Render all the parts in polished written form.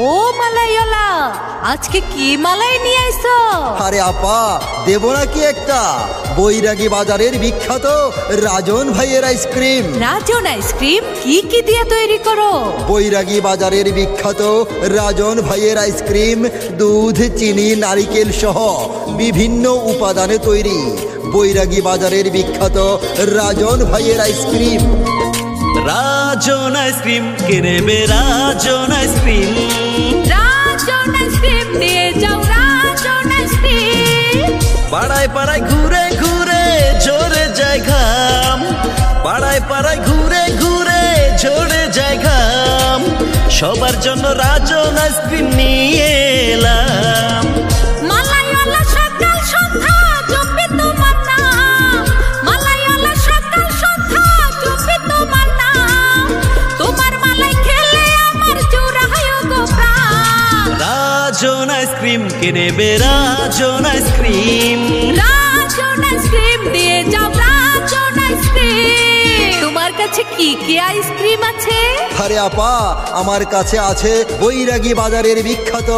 ও মালাইওয়ালা, আজকে কি মালাই নিয়ে আইছো? আরে আপা, দেব নাকি একটা বৈরাগী বাজারের বিখ্যাত রাজন ভাইয়ের আইসক্রিম। রাজন আইসক্রিম কি কি দিয়ে তৈরি করো? বৈরাগী বাজারের বিখ্যাত রাজন ভাইয়ের আইসক্রিম দুধ, চিনি, নারিকেল সহ বিভিন্ন উপাদানে তৈরি। বৈরাগী বাজারের বিখ্যাত রাজন ভাইয়ের আইসক্রিম। রাজন আইসক্রিম কিনবে, রাজন আইসক্রিম। রাজন আইসক্রিম দিয়ে যাও, রাজন আইসক্রিম। পাড়ায় পাড়ায় ঘুরে ঘুরে ঝরে যায় ঘাম, পাড়ায় পাড়ায় ঘুরে ঘুরে ঝরে যায় ঘাম। সবার জন্য রাজন আইসক্রিম নিয়ে এলাম। মালাইওয়ালা সকাল সন্ধ্যা জপে তোমার নাম, মালাইওয়ালা সকাল সন্ধ্যা জপে তোমার নাম। তোমার মালাই খেলে আমার জোড়ায় গো প্রাণ। রাজন আইসক্রিম কিনবে, রাজন আইসক্রিম। রাজন আইসক্রিম দিয়ে যাও, রাজন আইসক্রিম। তোমার কাছে কি কি আইসক্রিম আছে? আরে আপা, আমার কাছে আছে বৈরাগী বাজারের বিখ্যাত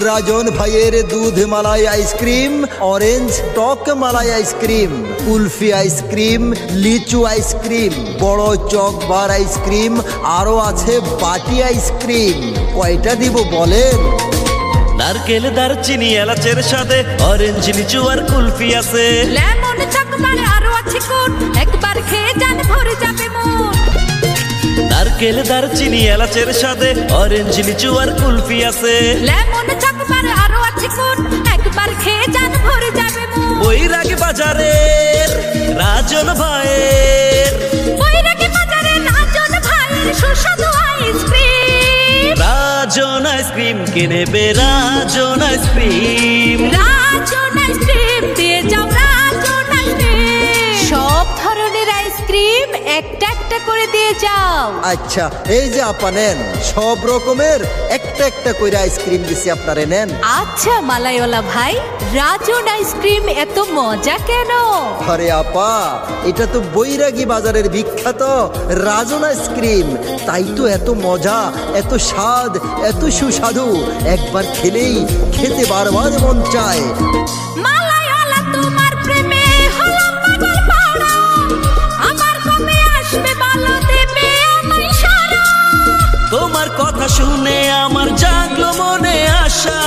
রাজন ভাইয়ের দুধ মালাই আইসক্রিম, অরেঞ্জ টক মালাই আইসক্রিম, কুলফি আইসক্রিম, লিচু আইসক্রিম, বড় চকবার আইসক্রিম, আরো আছে বাটি আইসক্রিম। কয়টা দিব বলেন? নারকেল, দারচিনি, এলাচের সাথে অরেঞ্জ, লিচু আর কুলফি আছে। লেমন চকবার আরো আছে কোন, একবার খেয়ে যান ভরে যাবে মন। নারকেল, দারচিনি, এলাচের সাথে অরেঞ্জ, লিচু আর কুলফি আছে। লেমন চকবার আরো আছে কোন, একবার খেয়ে যান ভরে যাবে মন। বৈরাগী বাজারের রাজন ভাইয়ের, বৈরাগী বাজারে রাজন ভাইয়ের সুস্বাদু আইসক্রিম। রাজন আইসক্রিম কিনবে, রাজন আইসক্রিম। রাজন আইসক্রিম দিয়ে যাও, রাজন আইসক্রিম। সব ধরনের আইসক্রিম একটা একটা করে দিয়ে যাও। আচ্ছা, এই যে আপা নেন, সব রকমের একটা একটা করে আইসক্রিম দিছি, আপনারে নেন। আচ্ছা মালাইওয়ালা ভাই, রাজন আইসক্রিম এত মজা কেন? আরে আপা, এটা তো বৈরাগী বাজারের বিখ্যাত রাজন আইসক্রিম, তাই তো এত মজা, এত স্বাদ, এত সুস্বাদু। একবার খেলেই খেতে বারবার মন চায়। মালাইওয়ালা তোমার প্রেমে হলাম পাগল পাড়া, আমার কবে আসবে ভালো দেবে আমায় সারা। তোমার কথা শুনে আমার জাগলো মনে আশা,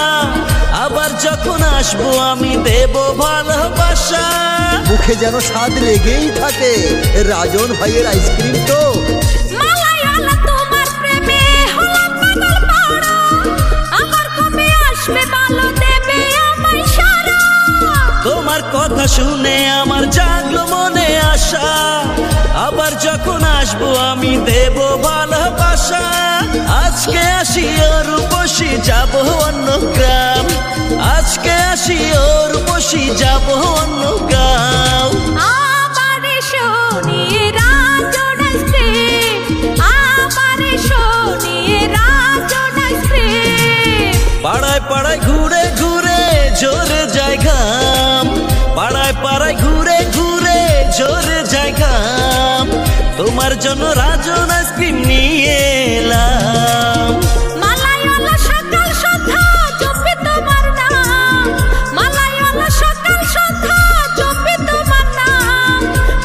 আবার যখন আসবো আমি দেব ভালোবাসা। মুখে যেন স্বাদ লেগেই থাকে, রাজন ভাইয়ের আইসক্রিম তো। মালাইওয়ালা তোমার প্রেমে হলাম পাগল পাড়া, আমার কবে আসবে ভালো দেবে আমায় সারা। তোমার কথা শুনে আমার জাগলো মনে আশা, আবার যখন আসবো আমি দেব ভালোবাসা। আজকে আসি ওর বসি যাব অন্য গ্রাম, আজকে আসি ওর বসি যাব অন্য গ্রাম। আমারে শোনিয়ে রাজন আইসক্রিম, আমারে শোনিয়ে রাজন আইসক্রিম। পাড়ায় পাড়ায় ঘুরে ঘুরে ঝরে যায় ঘাম, পাড়ায় পাড়ায় ঘুরে ঘুরে ঝরে যায় ঘাম। তোমার জন্য রাজন আইসক্রিম নিয়ে এলাম। মালাইওয়ালা সকাল সন্ধ্যা জপে তোমার নাম, মালাইওয়ালা সকাল সন্ধ্যা জপে তোমার নাম।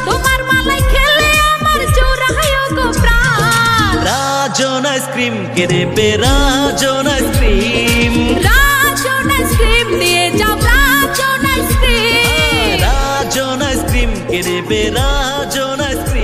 তোমার মালাই খেলে আমার জোড়ায় গো প্রাণ। রাজন আইসক্রিম কিনবে, রাজন আইসক্রিম। রাজন আইসক্রিম দিয়ে যাও, রাজন আইসক্রিম। রাজন আইসক্রিম কিনবে, রাজন আইসক্রিম।